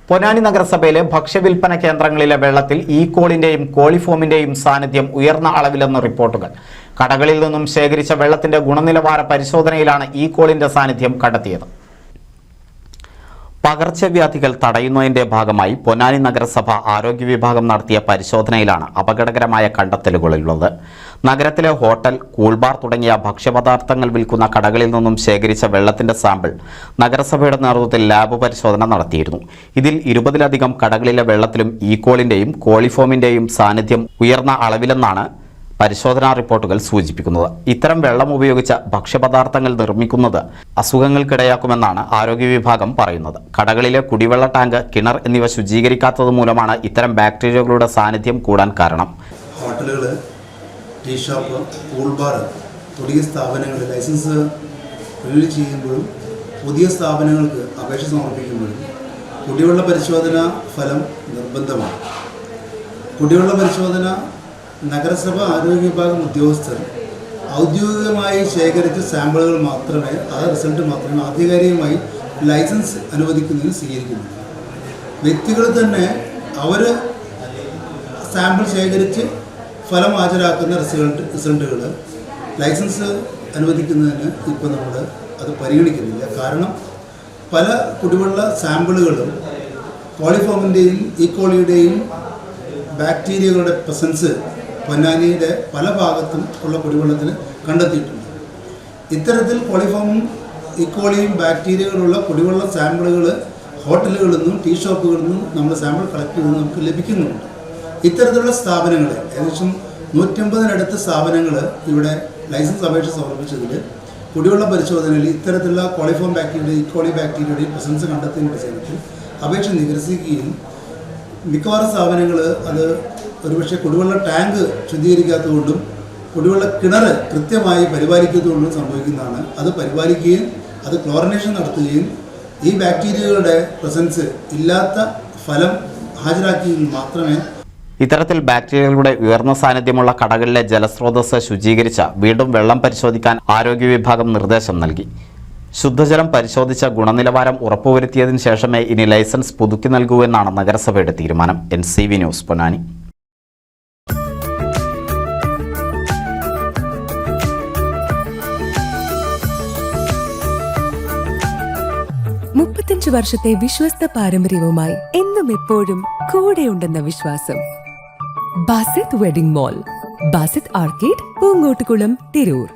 പൊന്നാനി നഗരസഭയിലെ ഭക്ഷ്യവിൽപ്പന കേന്ദ്രങ്ങളിലെ വെള്ളത്തിൽ ഈക്കോളിന്റെയും കോളിഫോമിന്റെയും സാന്നിധ്യം ഉയർന്ന അളവിലെന്ന് റിപ്പോർട്ടുകൾ. കടകളിൽ നിന്നും ശേഖരിച്ച വെള്ളത്തിന്റെ ഗുണനിലവാര പരിശോധനയിലാണ് ഈക്കോളിന്റെ സാന്നിധ്യം കണ്ടെത്തിയത്. പകർച്ചവ്യാധികൾ തടയുന്നതിന്റെ ഭാഗമായി പൊന്നാനി നഗരസഭ ആരോഗ്യ വിഭാഗം നടത്തിയ പരിശോധനയിലാണ് അപകടകരമായ കണ്ടെത്തലുകളുള്ളത്. നഗരത്തിലെ ഹോട്ടൽ, കൂൾബാർ തുടങ്ങിയ ഭക്ഷ്യപദാർത്ഥങ്ങൾ വിൽക്കുന്ന കടകളിൽ നിന്നും ശേഖരിച്ച വെള്ളത്തിന്റെ സാമ്പിൾ നഗരസഭയുടെ നേതൃത്വത്തിൽ ലാബ് പരിശോധന നടത്തിയിരുന്നു. ഇതിൽ 20-ലധികം കടകളിലെ വെള്ളത്തിലും ഈക്കോളിന്റെയും കോളിഫോമിന്റെയും സാന്നിധ്യം ഉയർന്ന അളവിലെന്നാണ് പരിശോധനാ റിപ്പോർട്ടുകൾ സൂചിപ്പിക്കുന്നത്. ഇത്തരം വെള്ളം ഉപയോഗിച്ച ഭക്ഷ്യപദാർത്ഥങ്ങൾ നിർമ്മിക്കുന്നത് അസുഖങ്ങൾക്കിടയാക്കുമെന്നാണ് ആരോഗ്യ വിഭാഗം പറയുന്നത്. കടകളിലെ കുടിവെള്ള ടാങ്ക്, കിണർ എന്നിവ ശുചീകരിക്കാത്തത് മൂലമാണ് ഇത്തരം ബാക്ടീരിയകളുടെ സാന്നിധ്യം കൂടാൻ കാരണം. ഹോട്ടലുകൾ, ടീ ഷോപ്പ്, കൂൾ ബാർ തുടങ്ങിയ സ്ഥാപനങ്ങൾ ലൈസൻസ് റിന്യൂ ചെയ്യുമ്പോഴും പുതിയ സ്ഥാപനങ്ങൾക്ക് അപേക്ഷ സമർപ്പിക്കുമ്പോഴും കുടിവെള്ള പരിശോധന ഫലം നിർബന്ധമാണ്. കുടിവെള്ള പരിശോധന നഗരസഭ ആരോഗ്യ വിഭാഗം ഉദ്യോഗസ്ഥർ ഔദ്യോഗികമായി ശേഖരിച്ച സാമ്പിളുകൾ മാത്രമേ, ആ റിസൾട്ട് മാത്രമേ ആധികാരികമായി ലൈസൻസ് അനുവദിക്കുന്നതിന് സ്വീകരിക്കുന്നു. വ്യക്തികൾ തന്നെ അവർ സാമ്പിൾ ശേഖരിച്ച് ഫലം ഹാജരാക്കുന്ന റിസൾട്ടുകൾ ലൈസൻസ് അനുവദിക്കുന്നതിന് ഇപ്പോൾ നമ്മൾ അത് പരിഗണിക്കുന്നില്ല. കാരണം പല കുടിവെള്ള സാമ്പിളുകളും കോളിഫോമിൻ്റെയും ഈക്കോളിയുടെയും ബാക്ടീരിയകളുടെ പ്രസൻസ് പൊന്നാനിയുടെ പല ഭാഗത്തും ഉള്ള കുടിവെള്ളത്തിൽ കണ്ടെത്തിയിട്ടുണ്ട്. ഇത്തരത്തിൽ കോളിഫോമും ഈക്കോളിയും ബാക്ടീരിയകളുള്ള കുടിവെള്ള സാമ്പിളുകൾ ഹോട്ടലുകളിൽ നിന്നും ടീ ഷോപ്പുകളിൽ നിന്നും നമ്മൾ സാമ്പിൾ കളക്ട് ചെയ്ത് നമുക്ക് ലഭിക്കുന്നുണ്ട്. ഇത്തരത്തിലുള്ള സ്ഥാപനങ്ങൾ ഏകദേശം 150-നടുത്ത് സ്ഥാപനങ്ങൾ ഇവിടെ ലൈസൻസ് അപേക്ഷ സമർപ്പിച്ചതിൽ കുടിവെള്ള പരിശോധനയിൽ ഇത്തരത്തിലുള്ള കോളിഫോം ബാക്ടീരിയയുടെയും ഈക്കോളി ബാക്ടീരിയയുടെയും പ്രസൻസ് കണ്ടെത്തിയതിൻ്റെ അടിസ്ഥാനത്തിൽ അപേക്ഷ നിരസിക്കുകയും മിക്കവാറും സ്ഥാപനങ്ങൾ അത് ഒരുപക്ഷെ കുടിവെള്ള ടാങ്ക് ശുദ്ധീകരിക്കാത്തതുകൊണ്ടും കുടിവെള്ള കിണർ കൃത്യമായി പരിപാലിക്കാത്തതുകൊണ്ടും സംഭവിക്കുന്നതാണ്. അത് പരിപാലിക്കുകയും അത് ക്ലോറിനേഷൻ നടത്തുകയും ഈ ബാക്ടീരിയകളുടെ പ്രസൻസ് ഇല്ലാത്ത ഫലം ഹാജരാക്കിയെങ്കിൽ മാത്രമേ. ഇത്തരത്തിൽ ബാക്ടീരിയകളുടെ ഉയർന്ന സാന്നിധ്യമുള്ള കടകളിലെ ജലസ്രോതസ് ശുചീകരിച്ച് വീണ്ടും വെള്ളം പരിശോധിക്കാൻ ആരോഗ്യ വിഭാഗം നിർദ്ദേശം നൽകി. ശുദ്ധജലം പരിശോധിച്ച ഗുണനിലവാരം ഉറപ്പുവരുത്തിയതിനു ശേഷമേ ഇനി ലൈസൻസ് പുതുക്കി നൽകൂ എന്നാണ് നഗരസഭയുടെ തീരുമാനം. NCV news, Ponnani. 35 വർഷത്തെ വിശ്വസ്ത പാരമ്പര്യവുമായി എന്നും എപ്പോഴും കൂടെയുണ്ടെന്ന വിശ്വാസം. Basith wedding mall, Basith arcade, Poongottukulam, Tirur.